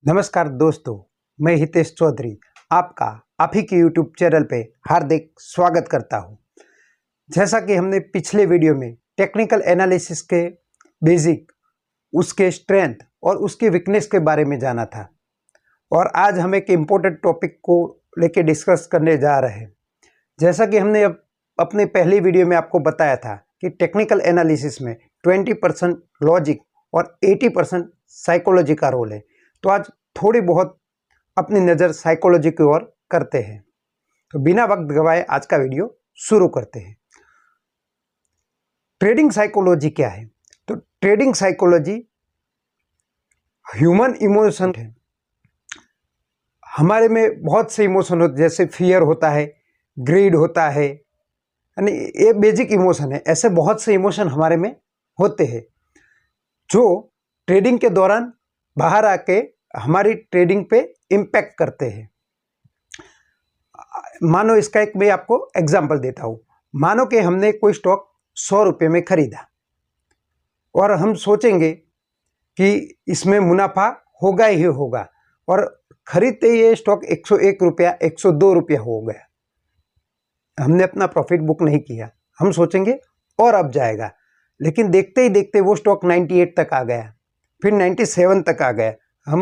नमस्कार दोस्तों, मैं हितेश चौधरी आपका आप ही के यूट्यूब चैनल पे हार्दिक स्वागत करता हूँ। जैसा कि हमने पिछले वीडियो में टेक्निकल एनालिसिस के बेसिक, उसके स्ट्रेंथ और उसके वीकनेस के बारे में जाना था और आज हम एक इम्पोर्टेंट टॉपिक को लेके डिस्कस करने जा रहे हैं। जैसा कि हमने अपने पहले वीडियो में आपको बताया था कि टेक्निकल एनालिसिस में 20% लॉजिक और 80% साइकोलॉजी का रोल है। तो आज थोड़ी बहुत अपनी नज़र साइकोलॉजी की ओर करते हैं। तो बिना वक्त गवाए आज का वीडियो शुरू करते हैं। ट्रेडिंग साइकोलॉजी क्या है? तो ट्रेडिंग साइकोलॉजी ह्यूमन इमोशन है। हमारे में बहुत से इमोशन होते, जैसे फियर होता है, ग्रीड होता है, यानी ये बेसिक इमोशन है। ऐसे बहुत से इमोशन हमारे में होते हैं जो ट्रेडिंग के दौरान बाहर आके हमारी ट्रेडिंग पे इम्पैक्ट करते हैं। मानो इसका एक मैं आपको एग्जांपल देता हूँ। मानो कि हमने कोई स्टॉक 100 रुपये में खरीदा और हम सोचेंगे कि इसमें मुनाफा होगा ही होगा, और खरीदते ही ये स्टॉक 101 रुपया 102 रुपया हो गया। हमने अपना प्रॉफिट बुक नहीं किया, हम सोचेंगे और अब जाएगा, लेकिन देखते ही देखते वो स्टॉक 98 तक आ गया, फिर 97 तक आ गया। हम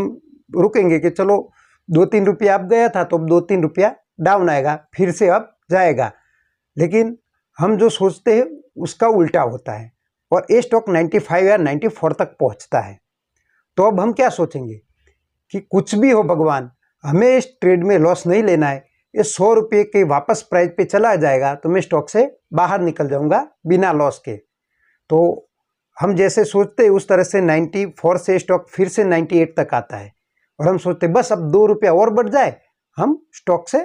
रुकेंगे कि चलो 2-3 रुपया अब गया था तो अब 2-3 रुपया डाउन आएगा, फिर से अब जाएगा। लेकिन हम जो सोचते हैं उसका उल्टा होता है और ये स्टॉक 95 या 94 तक पहुंचता है। तो अब हम क्या सोचेंगे कि कुछ भी हो भगवान, हमें इस ट्रेड में लॉस नहीं लेना है। ये 100 रुपये के वापस प्राइस पे चला जाएगा तो मैं स्टॉक से बाहर निकल जाऊंगा बिना लॉस के। तो हम जैसे सोचते हैं उस तरह से 94 से स्टॉक फिर से 98 तक आता है और हम सोचते बस अब 2 रुपया और बढ़ जाए, हम स्टॉक से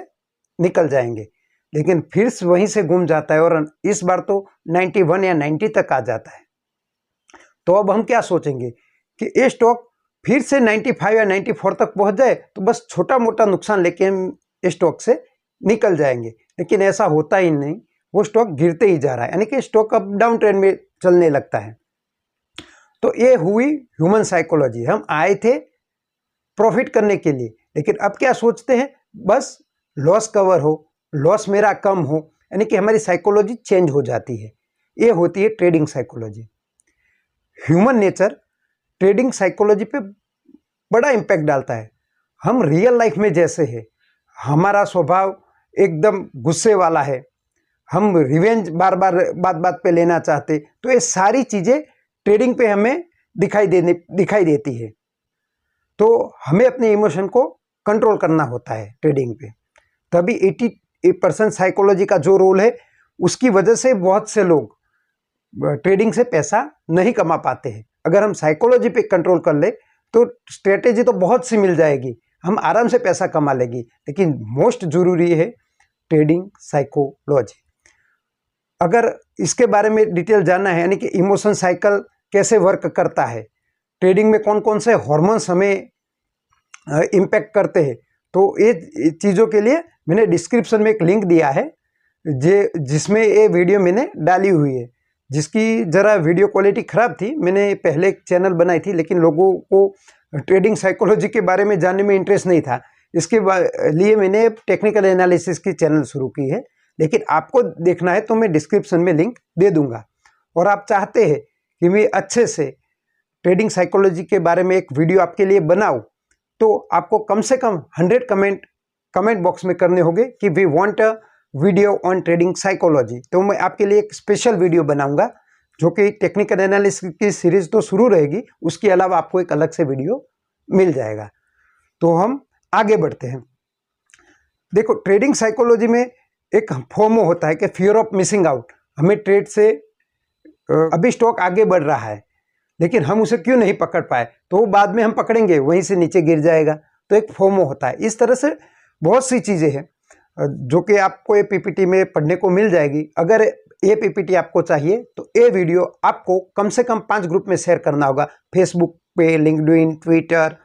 निकल जाएंगे। लेकिन फिर वहीं से घूम जाता है और इस बार तो 91 या 90 तक आ जाता है। तो अब हम क्या सोचेंगे कि ये स्टॉक फिर से 95 या 94 तक पहुंच जाए तो बस छोटा मोटा नुकसान लेके हम स्टॉक से निकल जाएंगे। लेकिन ऐसा होता ही नहीं, वो स्टॉक गिरते ही जा रहा है, यानी कि स्टॉक अब डाउन ट्रेंड में चलने लगता है। तो ये हुई ह्यूमन साइकोलॉजी। हम आए थे प्रॉफिट करने के लिए, लेकिन अब क्या सोचते हैं, बस लॉस कवर हो, लॉस मेरा कम हो, यानी कि हमारी साइकोलॉजी चेंज हो जाती है। ये होती है trading psychology. Human nature trading psychology पे बड़ा इम्पैक्ट डालता है। हम रियल लाइफ में जैसे है, हमारा स्वभाव एकदम गुस्से वाला है, हम रिवेंज बार बार बात बात पे लेना चाहते, तो ये सारी चीज़ें ट्रेडिंग पे हमें दिखाई देती है। तो हमें अपने इमोशन को कंट्रोल करना होता है ट्रेडिंग पे। तभी 80% साइकोलॉजी का जो रोल है, उसकी वजह से बहुत से लोग ट्रेडिंग से पैसा नहीं कमा पाते हैं। अगर हम साइकोलॉजी पे कंट्रोल कर ले तो स्ट्रेटेजी तो बहुत सी मिल जाएगी, हम आराम से पैसा कमा लेगी, लेकिन मोस्ट जरूरी है ट्रेडिंग साइकोलॉजी। अगर इसके बारे में डिटेल जानना है, यानी कि इमोशन साइकिल कैसे वर्क करता है, ट्रेडिंग में कौन कौन से हॉर्मोन्स हमें इम्पैक्ट करते हैं, तो ये चीज़ों के लिए मैंने डिस्क्रिप्शन में एक लिंक दिया है जिसमें ये वीडियो मैंने डाली हुई है। जिसकी ज़रा वीडियो क्वालिटी ख़राब थी, मैंने पहले एक चैनल बनाई थी, लेकिन लोगों को ट्रेडिंग साइकोलॉजी के बारे में जानने में इंटरेस्ट नहीं था, इसके लिए मैंने टेक्निकल एनालिसिस की चैनल शुरू की है। लेकिन आपको देखना है तो मैं डिस्क्रिप्शन में लिंक दे दूंगा। और आप चाहते हैं कि मैं अच्छे से ट्रेडिंग साइकोलॉजी के बारे में एक वीडियो आपके लिए बनाऊं, तो आपको कम से कम 100 कमेंट बॉक्स में करने होंगे कि we want a video on trading psychology. तो मैं आपके लिए एक स्पेशल वीडियो बनाऊंगा, जो कि टेक्निकल एनालिसिस की सीरीज तो शुरू रहेगी, उसके अलावा आपको एक अलग से वीडियो मिल जाएगा। तो हम आगे बढ़ते हैं। देखो, ट्रेडिंग साइकोलॉजी में एक फोमो होता है कि फियर ऑफ मिसिंग आउट। हमें ट्रेड से अभी स्टॉक आगे बढ़ रहा है, लेकिन हम उसे क्यों नहीं पकड़ पाए, तो वो बाद में हम पकड़ेंगे, वहीं से नीचे गिर जाएगा, तो एक फोमो होता है। इस तरह से बहुत सी चीज़ें हैं जो कि आपको ये पीपीटी में पढ़ने को मिल जाएगी। अगर ये पीपीटी आपको चाहिए तो ये वीडियो आपको कम से कम 5 ग्रुप में शेयर करना होगा, फेसबुक पे, लिंक्डइन, ट्विटर,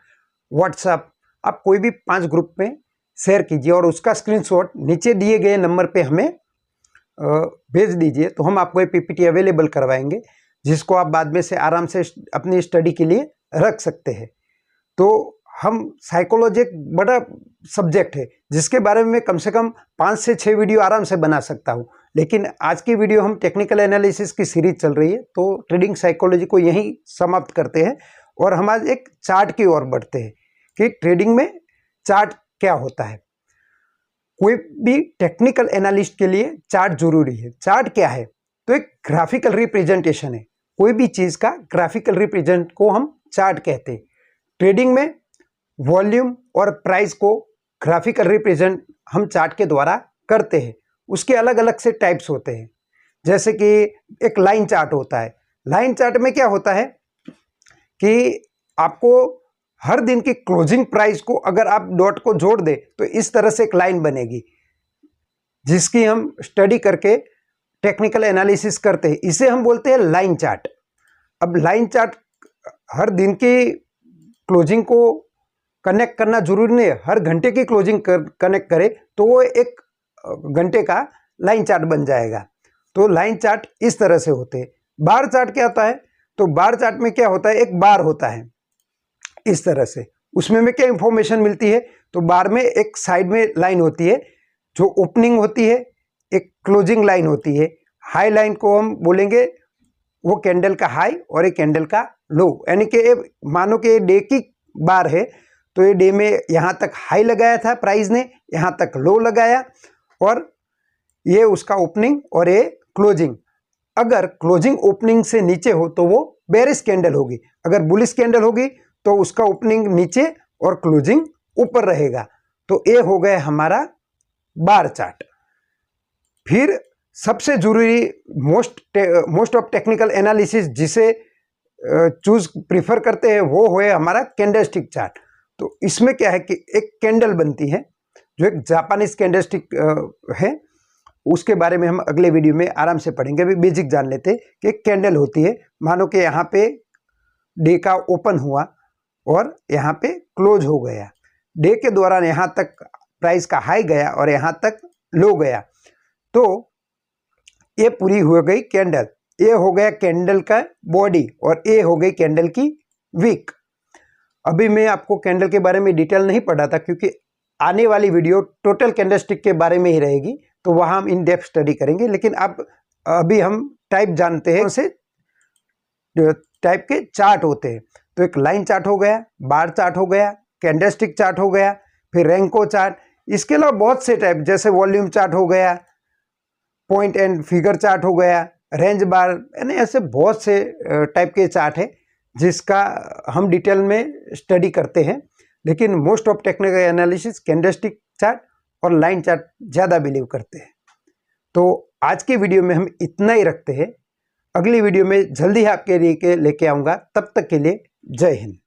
व्हाट्सएप, आप कोई भी 5 ग्रुप में शेयर कीजिए और उसका स्क्रीनशॉट नीचे दिए गए नंबर पे हमें भेज दीजिए। तो हम आपको ये पीपीटी अवेलेबल करवाएंगे, जिसको आप बाद में से आराम से अपनी स्टडी के लिए रख सकते हैं। तो हम साइकोलॉजी एक बड़ा सब्जेक्ट है जिसके बारे में कम से कम 5 से 6 वीडियो आराम से बना सकता हूँ, लेकिन आज की वीडियो हम टेक्निकल एनालिसिस की सीरीज चल रही है तो ट्रेडिंग साइकोलॉजी को यहीं समाप्त करते हैं और हम आज एक चार्ट की ओर बढ़ते हैं कि ट्रेडिंग में चार्ट क्या होता है। कोई भी टेक्निकल एनालिस्ट के लिए चार्ट जरूरी है। चार्ट क्या है? तो एक ग्राफिकल रिप्रेजेंटेशन है। कोई भी चीज़ का ग्राफिकल रिप्रेजेंट को हम चार्ट कहते हैं। ट्रेडिंग में वॉल्यूम और प्राइस को ग्राफिकल रिप्रेजेंट हम चार्ट के द्वारा करते हैं। उसके अलग अलग से टाइप्स होते हैं, जैसे कि एक लाइन चार्ट होता है। लाइन चार्ट में क्या होता है कि आपको हर दिन की क्लोजिंग प्राइस को अगर आप डॉट को जोड़ दे तो इस तरह से एक लाइन बनेगी, जिसकी हम स्टडी करके टेक्निकल एनालिसिस करते हैं। इसे हम बोलते हैं लाइन चार्ट। अब लाइन चार्ट हर दिन की क्लोजिंग को कनेक्ट करना जरूरी नहीं है, हर घंटे की क्लोजिंग कनेक्ट करे तो वो एक घंटे का लाइन चार्ट बन जाएगा। तो लाइन चार्ट इस तरह से होते हैं। बार चार्ट क्या होता है? तो बार चार्ट में क्या होता है, एक बार होता है इस तरह से। उसमें में क्या इंफॉर्मेशन मिलती है? तो बार में एक साइड में लाइन होती है जो ओपनिंग होती है, एक क्लोजिंग लाइन होती है। हाई लाइन को हम बोलेंगे वो कैंडल का हाई और एक कैंडल का लो, यानी कि मानो कि डे की बार है तो ये डे में यहाँ तक हाई लगाया था प्राइस ने, यहाँ तक लो लगाया और ये उसका ओपनिंग और ये क्लोजिंग। अगर क्लोजिंग ओपनिंग से नीचे हो तो वो बेरिश कैंडल होगी, अगर बुलिश कैंडल होगी तो उसका ओपनिंग नीचे और क्लोजिंग ऊपर रहेगा। तो ये हो गया हमारा बार चार्ट। फिर सबसे जरूरी मोस्ट ऑफ टेक्निकल एनालिसिस जिसे चूज प्रीफर करते हैं वो है हमारा कैंडलस्टिक चार्ट। तो इसमें क्या है कि एक कैंडल बनती है जो एक जापानीज कैंडलस्टिक है, उसके बारे में हम अगले वीडियो में आराम से पढ़ेंगे। अभी बेसिक जान लेते हैं कि एक कैंडल होती है, मानो कि यहाँ पे डे का ओपन हुआ और यहाँ पे क्लोज हो गया। डे के दौरान यहाँ तक प्राइस का हाई गया और यहाँ तक लो गया, तो ये पूरी हो गई कैंडल। ये हो गया कैंडल का बॉडी और ये हो गई कैंडल की विक। अभी मैं आपको कैंडल के बारे में डिटेल नहीं पढ़ा था क्योंकि आने वाली वीडियो टोटल कैंडलस्टिक के बारे में ही रहेगी, तो वहाँ हम इन डेप्थ स्टडी करेंगे। लेकिन अब अभी हम टाइप जानते हैं, उसे टाइप के चार्ट होते हैं। तो एक लाइन चार्ट हो गया, बार चार्ट हो गया, कैंडलस्टिक चार्ट हो गया, फिर रैंको चार्ट। इसके अलावा बहुत से टाइप, जैसे वॉल्यूम चार्ट हो गया, पॉइंट एंड फिगर चार्ट हो गया, रेंज बार, यानी ऐसे बहुत से टाइप के चार्ट है जिसका हम डिटेल में स्टडी करते हैं। लेकिन most of technical analysis candlestick chart और लाइन चार्ट ज़्यादा बिलीव करते हैं। तो आज के वीडियो में हम इतना ही रखते हैं। अगली वीडियो में जल्दी आपके लिए लेके आऊँगा। तब तक के लिए जय हिंद।